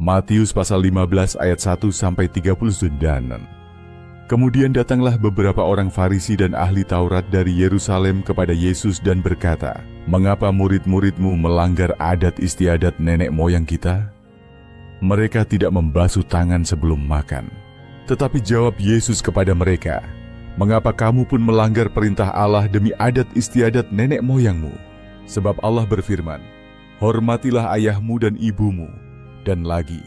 Matius pasal 15 ayat 1-39. Kemudian datanglah beberapa orang Farisi dan ahli Taurat dari Yerusalem kepada Yesus dan berkata, "Mengapa murid-muridmu melanggar adat istiadat nenek moyang kita? Mereka tidak membasuh tangan sebelum makan." Tetapi jawab Yesus kepada mereka, "Mengapa kamu pun melanggar perintah Allah demi adat istiadat nenek moyangmu? Sebab Allah berfirman, 'Hormatilah ayahmu dan ibumu,' dan lagi,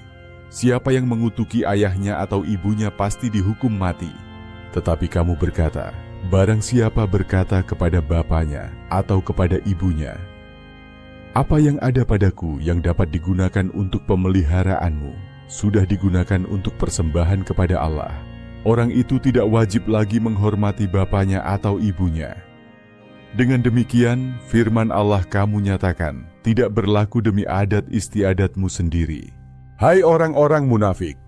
'Siapa yang mengutuki ayahnya atau ibunya pasti dihukum mati.' Tetapi kamu berkata, barang siapa berkata kepada bapanya atau kepada ibunya, 'Apa yang ada padaku yang dapat digunakan untuk pemeliharaanmu, sudah digunakan untuk persembahan kepada Allah,' orang itu tidak wajib lagi menghormati bapanya atau ibunya. Dengan demikian, firman Allah kamu nyatakan, tidak berlaku demi adat istiadatmu sendiri. Hai orang-orang munafik,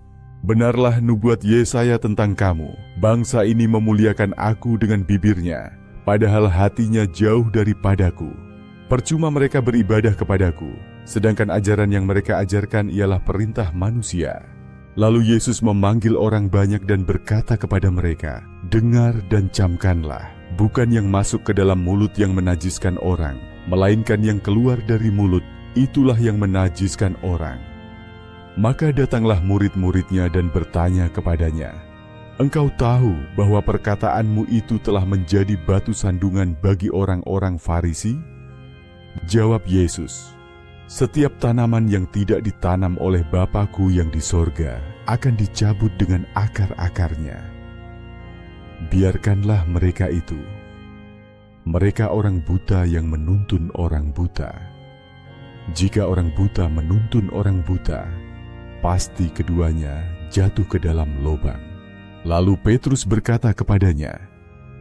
benarlah nubuat Yesaya tentang kamu. Bangsa ini memuliakan aku dengan bibirnya, padahal hatinya jauh daripadaku. Percuma mereka beribadah kepadaku, sedangkan ajaran yang mereka ajarkan ialah perintah manusia." Lalu Yesus memanggil orang banyak dan berkata kepada mereka, "Dengar dan camkanlah, bukan yang masuk ke dalam mulut yang menajiskan orang, melainkan yang keluar dari mulut, itulah yang menajiskan orang." Maka datanglah murid-muridnya dan bertanya kepadanya, "Engkau tahu bahwa perkataanmu itu telah menjadi batu sandungan bagi orang-orang Farisi?" Jawab Yesus, "Setiap tanaman yang tidak ditanam oleh Bapa-Ku yang di sorga akan dicabut dengan akar-akarnya. Biarkanlah mereka itu. Mereka orang buta yang menuntun orang buta. Jika orang buta menuntun orang buta, pasti keduanya jatuh ke dalam lubang." Lalu Petrus berkata kepadanya,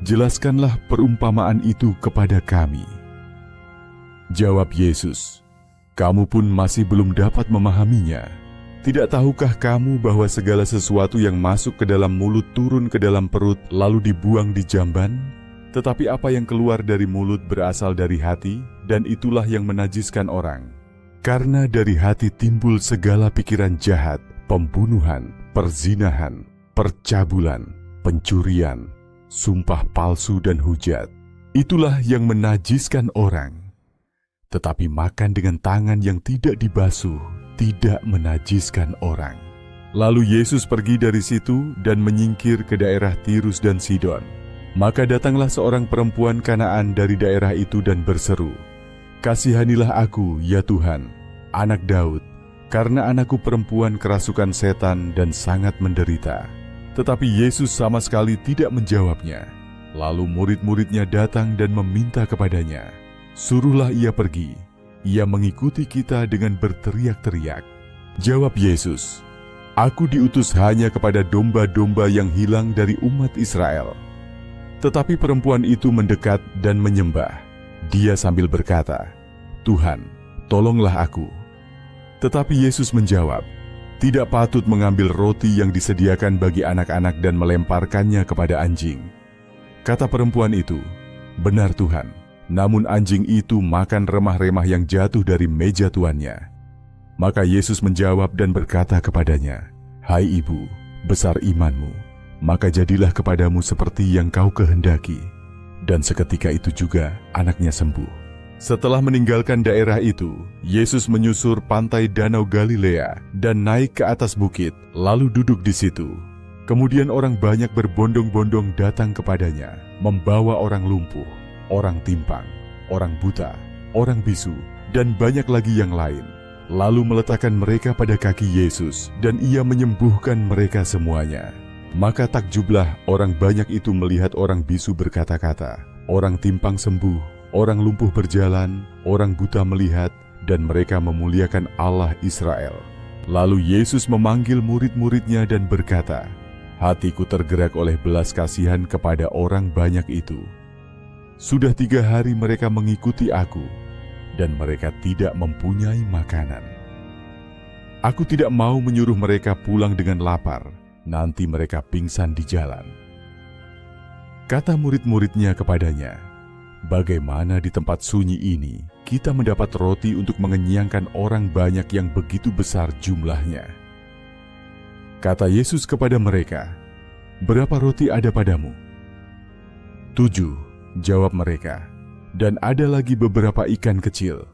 "Jelaskanlah perumpamaan itu kepada kami." Jawab Yesus, "Kamu pun masih belum dapat memahaminya. Tidak tahukah kamu bahwa segala sesuatu yang masuk ke dalam mulut turun ke dalam perut lalu dibuang di jamban? Tetapi apa yang keluar dari mulut berasal dari hati, dan itulah yang menajiskan orang. Karena dari hati timbul segala pikiran jahat, pembunuhan, perzinahan, percabulan, pencurian, sumpah palsu dan hujat. Itulah yang menajiskan orang. Tetapi makan dengan tangan yang tidak dibasuh tidak menajiskan orang." Lalu Yesus pergi dari situ dan menyingkir ke daerah Tirus dan Sidon. Maka datanglah seorang perempuan Kanaan dari daerah itu dan berseru, "Kasihanilah aku, ya Tuhan, anak Daud, karena anakku perempuan kerasukan setan dan sangat menderita." Tetapi Yesus sama sekali tidak menjawabnya. Lalu murid-muridnya datang dan meminta kepadanya, "Suruhlah ia pergi, ia mengikuti kita," dengan berteriak-teriak. Jawab Yesus, "Aku diutus hanya kepada domba-domba yang hilang dari umat Israel." Tetapi perempuan itu mendekat dan menyembah. Dia sambil berkata, "Tuhan, tolonglah aku." Tetapi Yesus menjawab, "Tidak patut mengambil roti yang disediakan bagi anak-anak dan melemparkannya kepada anjing." Kata perempuan itu, "Benar Tuhan, namun anjing itu makan remah-remah yang jatuh dari meja tuannya." Maka Yesus menjawab dan berkata kepadanya, "Hai ibu, besar imanmu, maka jadilah kepadamu seperti yang kau kehendaki." Dan seketika itu juga anaknya sembuh. Setelah meninggalkan daerah itu, Yesus menyusur pantai Danau Galilea dan naik ke atas bukit, lalu duduk di situ. Kemudian orang banyak berbondong-bondong datang kepadanya, membawa orang lumpuh, orang timpang, orang buta, orang bisu, dan banyak lagi yang lain. Lalu meletakkan mereka pada kaki Yesus, dan ia menyembuhkan mereka semuanya. Maka takjublah orang banyak itu melihat orang bisu berkata-kata, orang timpang sembuh, orang lumpuh berjalan, orang buta melihat, dan mereka memuliakan Allah Israel. Lalu Yesus memanggil murid-muridnya dan berkata, "Hatiku tergerak oleh belas kasihan kepada orang banyak itu. Sudah 3 hari mereka mengikuti aku, dan mereka tidak mempunyai makanan. Aku tidak mau menyuruh mereka pulang dengan lapar, nanti mereka pingsan di jalan." Kata murid-muridnya kepadanya, "Bagaimana di tempat sunyi ini kita mendapat roti untuk mengenyangkan orang banyak yang begitu besar jumlahnya?" Kata Yesus kepada mereka, "Berapa roti ada padamu?" "7," jawab mereka, "dan ada lagi beberapa ikan kecil."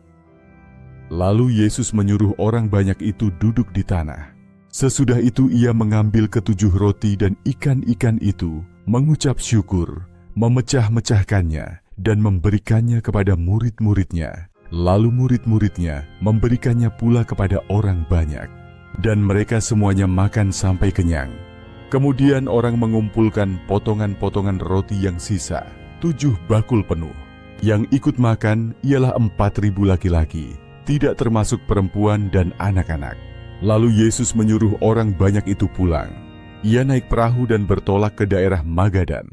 Lalu Yesus menyuruh orang banyak itu duduk di tanah. Sesudah itu ia mengambil ke-7 roti dan ikan-ikan itu, mengucap syukur, memecah-mecahkannya, dan memberikannya kepada murid-muridnya. Lalu murid-muridnya memberikannya pula kepada orang banyak. Dan mereka semuanya makan sampai kenyang. Kemudian orang mengumpulkan potongan-potongan roti yang sisa, 7 bakul penuh. Yang ikut makan ialah 4.000 laki-laki, tidak termasuk perempuan dan anak-anak. Lalu Yesus menyuruh orang banyak itu pulang. Ia naik perahu dan bertolak ke daerah Magadan.